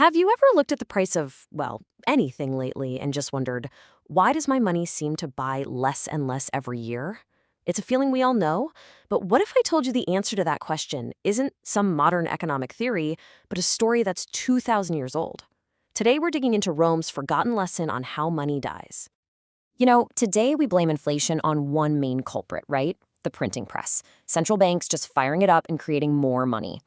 Have you ever looked at the price of, well, anything lately and just wondered, why does my money seem to buy less and less every year? It's a feeling we all know, but what if I told you the answer to that question isn't some modern economic theory, but a story that's 2,000 years old? Today we're digging into Rome's forgotten lesson on how money dies. Today we blame inflation on one main culprit, right? The printing press. Central banks just firing it up and creating more money.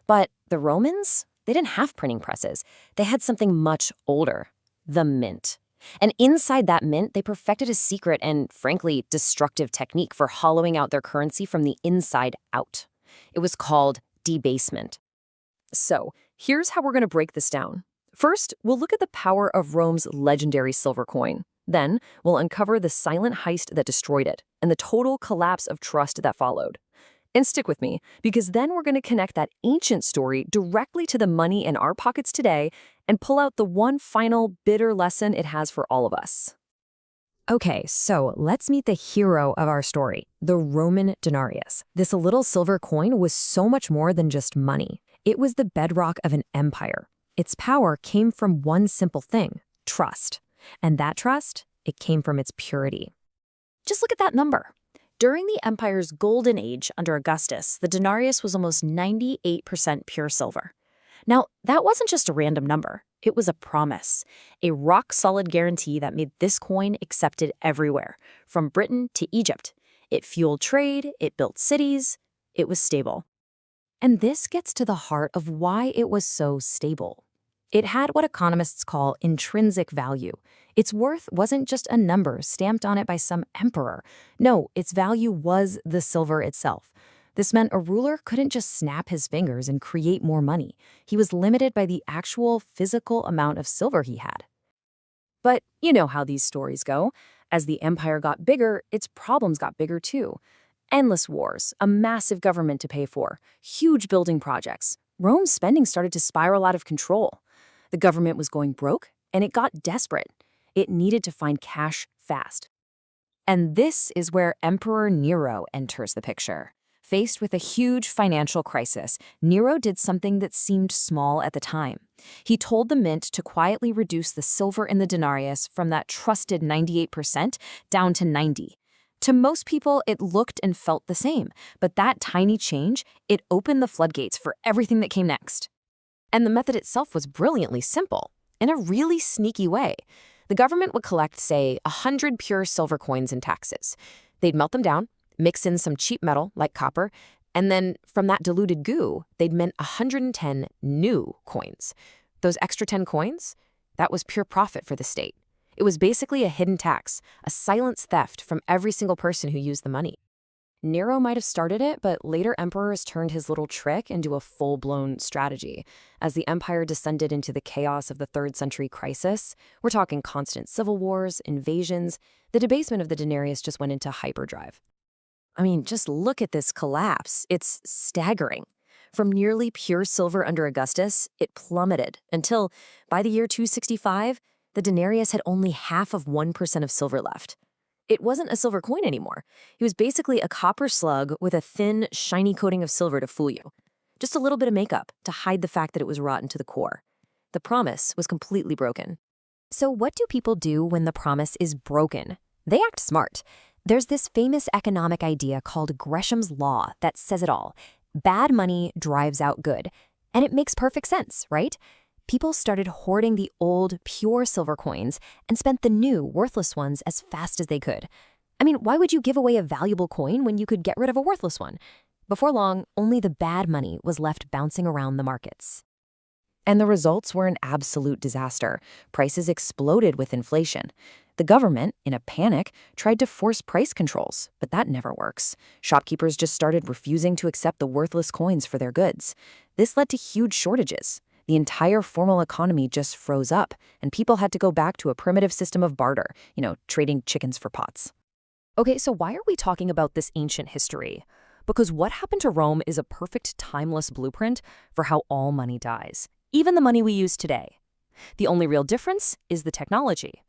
But the Romans? They didn't have printing presses. They had something much older, the mint. And inside that mint, they perfected a secret and, frankly, destructive technique for hollowing out their currency from the inside out. It was called debasement. So, here's how we're going to break this down. First, we'll look at the power of Rome's legendary silver coin. Then, we'll uncover the silent heist that destroyed it and the total collapse of trust that followed. And stick with me, because then we're going to connect that ancient story directly to the money in our pockets today and pull out the one final bitter lesson it has for all of us. Okay, so let's meet the hero of our story, the Roman Denarius. This little silver coin was so much more than just money. It was the bedrock of an empire. Its power came from one simple thing, trust. And that trust, it came from its purity. Just look at that number. During the empire's golden age under Augustus, the denarius was almost 98% pure silver. Now, that wasn't just a random number. It was a promise, a rock-solid guarantee that made this coin accepted everywhere, from Britain to Egypt. It fueled trade, it built cities, it was stable. And this gets to the heart of why it was so stable. It had what economists call intrinsic value. Its worth wasn't just a number stamped on it by some emperor. No, its value was the silver itself. This meant a ruler couldn't just snap his fingers and create more money. He was limited by the actual physical amount of silver he had. But you know how these stories go. As the empire got bigger, its problems got bigger too. Endless wars, a massive government to pay for, huge building projects. Rome's spending started to spiral out of control. The government was going broke, and it got desperate. It needed to find cash fast. And this is where Emperor Nero enters the picture. Faced with a huge financial crisis, Nero did something that seemed small at the time. He told the mint to quietly reduce the silver in the denarius from that trusted 98% down to 90%. To most people, it looked and felt the same, but that tiny change, it opened the floodgates for everything that came next. And the method itself was brilliantly simple, in a really sneaky way. The government would collect, say, 100 pure silver coins in taxes. They'd melt them down, mix in some cheap metal like copper, and then from that diluted goo, they'd mint 110 new coins. Those extra 10 coins, that was pure profit for the state. It was basically a hidden tax, a silent theft from every single person who used the money. Nero might have started it, but later emperors turned his little trick into a full-blown strategy. As the empire descended into the chaos of the 3rd century crisis, we're talking constant civil wars, invasions, the debasement of the denarius just went into hyperdrive. I mean, just look at this collapse. It's staggering. From nearly pure silver under Augustus, it plummeted until, by the year 265, the denarius had only half of 1% of silver left. It wasn't a silver coin anymore. It was basically a copper slug with a thin, shiny coating of silver to fool you. Just a little bit of makeup to hide the fact that it was rotten to the core. The promise was completely broken. So what do people do when the promise is broken? They act smart. There's this famous economic idea called Gresham's law that says it all. Bad money drives out good. And it makes perfect sense, right? People started hoarding the old, pure silver coins and spent the new, worthless ones as fast as they could. I mean, why would you give away a valuable coin when you could get rid of a worthless one? Before long, only the bad money was left bouncing around the markets. And the results were an absolute disaster. Prices exploded with inflation. The government, in a panic, tried to force price controls, but that never works. Shopkeepers just started refusing to accept the worthless coins for their goods. This led to huge shortages. The entire formal economy just froze up, and people had to go back to a primitive system of barter, trading chickens for pots. Okay, so why are we talking about this ancient history? Because what happened to Rome is a perfect timeless blueprint for how all money dies, even the money we use today. The only real difference is the technology.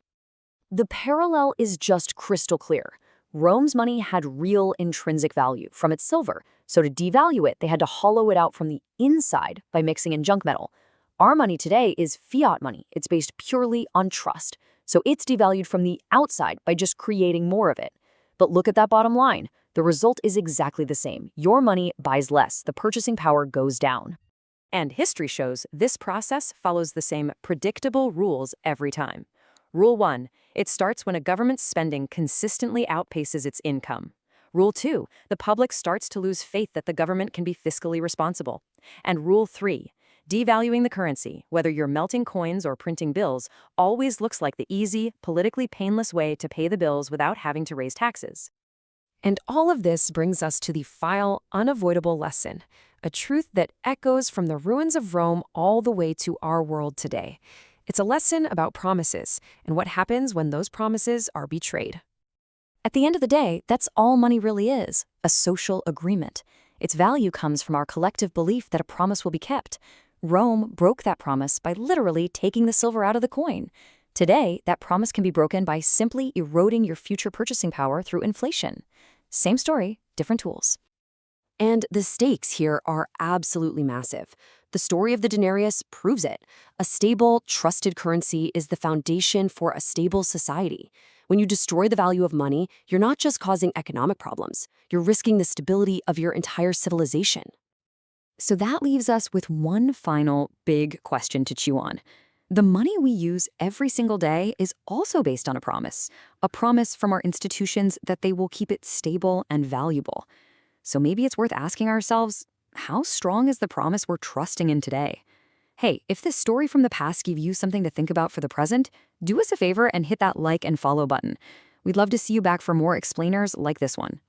The parallel is just crystal clear. Rome's money had real intrinsic value from its silver, so to devalue it, they had to hollow it out from the inside by mixing in junk metal. Our money today is fiat money. It's based purely on trust. So it's devalued from the outside by just creating more of it. But look at that bottom line. The result is exactly the same. Your money buys less. The purchasing power goes down. And history shows this process follows the same predictable rules every time. Rule 1, it starts when a government's spending consistently outpaces its income. Rule 2, the public starts to lose faith that the government can be fiscally responsible. And Rule 3, devaluing the currency, whether you're melting coins or printing bills, always looks like the easy, politically painless way to pay the bills without having to raise taxes. And all of this brings us to the final, unavoidable lesson, a truth that echoes from the ruins of Rome all the way to our world today. It's a lesson about promises and what happens when those promises are betrayed. At the end of the day, that's all money really is, a social agreement. Its value comes from our collective belief that a promise will be kept. Rome broke that promise by literally taking the silver out of the coin. Today, that promise can be broken by simply eroding your future purchasing power through inflation. Same story, different tools. And the stakes here are absolutely massive. The story of the denarius proves it. A stable, trusted currency is the foundation for a stable society. When you destroy the value of money, you're not just causing economic problems, you're risking the stability of your entire civilization. So that leaves us with one final big question to chew on. The money we use every single day is also based on a promise from our institutions that they will keep it stable and valuable. So maybe it's worth asking ourselves, how strong is the promise we're trusting in today? Hey, if this story from the past gave you something to think about for the present, do us a favor and hit that like and follow button. We'd love to see you back for more explainers like this one.